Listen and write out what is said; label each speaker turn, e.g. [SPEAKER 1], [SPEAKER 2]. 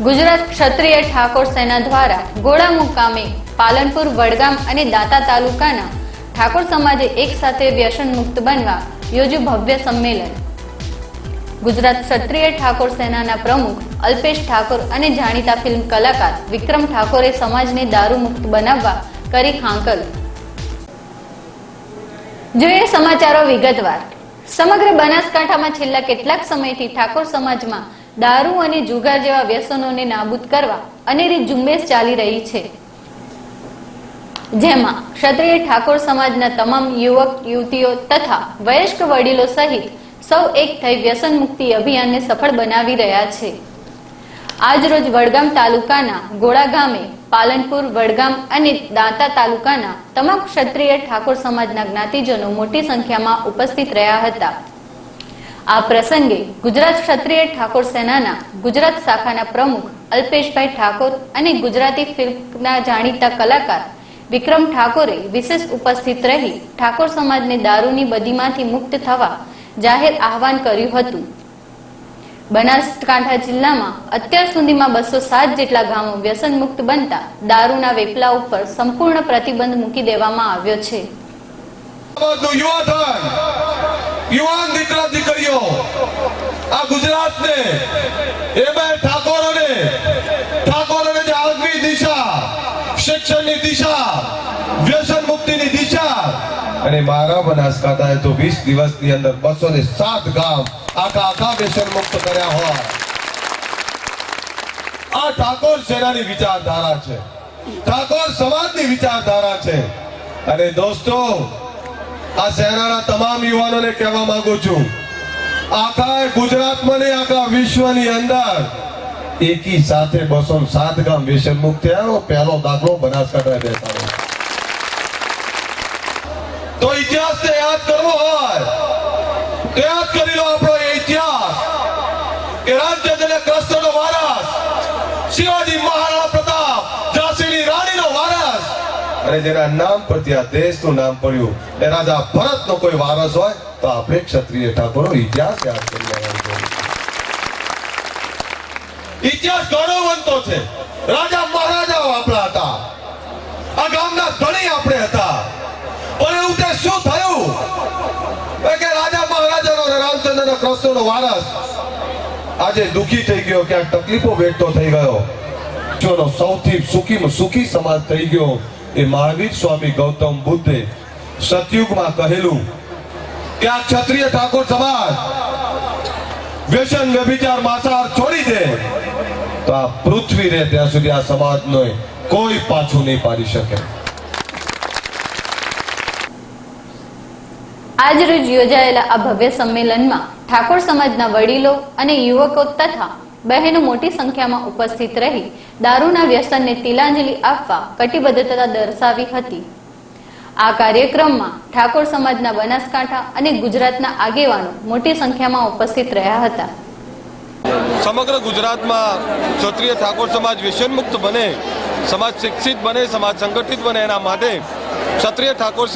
[SPEAKER 1] ગુજરાત ક્ષત્રિય ઠાકોર સેના દ્વારા ગોળા મુકામે પાલનપુર, વડગામ અને દાંતા તાલુકાના ઠાકોર સમાજે એક સાથે વ્યસન મુક્ત બનવા યોજ્યું ભવ્ય સંમેલન। ગુજરાત ક્ષત્રિય ઠાકોર સેનાના પ્રમુખ અલ્પેશ ઠાકોર અને જાણીતા ફિલ્મ કલાકાર વિક્રમ ઠાકોરે સમાજને દારૂ મુક્ત બનાવવા કરી હાંકલ। જોઈએ સમાચારો વિગતવાર। સમગ્ર બનાસકાંઠામાં છેલ્લા કેટલાક સમયથી ઠાકોર સમાજમાં દારૂ અને જુગાર જેવા વ્યસનોને નાબૂદ કરવા અનેરી ઝુંબેશ ચાલી રહી છે, જેમાં ક્ષત્રિય ઠાકોર સમાજના તમામ યુવક યુવતીઓ તથા વયસ્ક વડીલો સહિત સૌ એક થઈ વ્યસન મુક્તિ અભિયાનને સફળ બનાવી રહ્યા છે। આજ રોજ વડગામ તાલુકાના ગોળા ગામે પાલનપુર, વડગામ અને દાંતા તાલુકાના તમામ ક્ષત્રિય ઠાકોર સમાજના જ્ઞાતિજનો મોટી સંખ્યામાં ઉપસ્થિત રહ્યા હતા। આ પ્રસંગે ગુજરાત ક્ષત્રિય ઠાકોર સેનાના ગુજરાત શાખાના પ્રમુખ અલ્પેશભાઈ ઠાકોર અને ગુજરાતી ફિલ્મના જાણીતા કલાકાર વિક્રમ ઠાકોરે વિશેષ ઉપસ્થિત રહી ઠાકોર સમાજને દારૂની બદીમાંથી મુક્ત થવા જાહેર આહવાન કર્યું હતું। બનાસકાંઠા જિલ્લામાં અત્યાર સુધીમાં 207 જેટલા ગામો વ્યસન મુક્ત બનતા દારૂના વેપલા ઉપર સંપૂર્ણ પ્રતિબંધ મૂકી દેવામાં આવ્યો છે।
[SPEAKER 2] યુવાન દીકરા દીકરીઓ આ ગુજરાતને એ બે ઠાકોરોને જે આગવી દિશા, શિક્ષણની દિશા, વ્યસન મુક્તિની દિશા અને મારા બનાસકાંઠાએ તો 20 દિવસની અંદર 207 ગામ આખા વ્યસન મુક્ત કર્યા હોય। આ ઠાકોર સેનાની વિચારધારા છે, ઠાકોર સમાજની વિચારધારા છે। અને દોસ્તો, આ સેનાના તમામ યુવાનોને કહેવા માંગુ છું, આખા ગુજરાતમાં ને આખા વિશ્વની અંદર એકી સાથે 207 ગામ વ્યસન મુક્ત થયા। પહેલો દાખલો બનાસકાંઠા બેસાડો। તો ઇતિહાસને યાદ કરવો હોય તો યાદ કરી લો આપણો એ ઇતિહાસ કે રાજ્ય જને કૃષ્ણનો વારસ, શિવાજી મહારાણા પ્રતાપ, ઝાંસીની રાણીનો વારસ અને જેના નામ પરથી આ દેશનું નામ પડ્યું એ રાજા ભરતનો કોઈ વારસ હોય તો આપણે ક્ષત્રિય ઠાકોરો ઇતિહાસ યાદ કરી લેવાનો છે। ઇતિહાસ ઘણો બનતો છે। રાજા મહારાજાઓ આપણા હતા, આ ગામના ધણી આપણે હતા, પણ એવું તે શું થયું કે રાજા મહારાજાનો રામચંદ્રનો કૃષ્ણનો વારસ આજે દુખી થઈ ગયો, ક્યાંક તકલીફો વેઠતો થઈ ગયો। જોનો સૌથી સુખી સમાજ થઈ ગયો એ મહાવીર સ્વામી ગૌતમ બુદ્ધે સતયુગમાં કહેલું કે આ ક્ષત્રિય ઠાકોર સમાજ વ્યસન, વ્યભિચાર, માંસાહાર છોડી દે તો આ પૃથ્વી રહે ત્યાં સુધી આ સમાજનો કોઈ પાછું નહીં પાડી શકે।
[SPEAKER 1] આજ રોજ યોજાયેલા આ ભવ્ય સંમેલનમાં ઠાકોર સમાજના વડીલો અને યુવકો તથા બહેનો મોટી સંખ્યામાં ઉપસ્થિત રહી દારૂના વ્યસનને તિલાંજલિ આપવા કટિબદ્ધતા દર્શાવી હતી। આ કાર્યક્રમમાં ઠાકોર સમાજના બનાસકાંઠા અને ગુજરાતના આગેવાનો મોટી સંખ્યામાં ઉપસ્થિત રહ્યા હતા।
[SPEAKER 2] સમગ્ર ગુજરાતમાં ક્ષત્રિય ઠાકોર સમાજ વ્યસન મુક્ત બને, સમાજ શિક્ષિત બને, સમાજ સંગઠિત બને, એના માટે ક્ષત્રિય ઠાકોર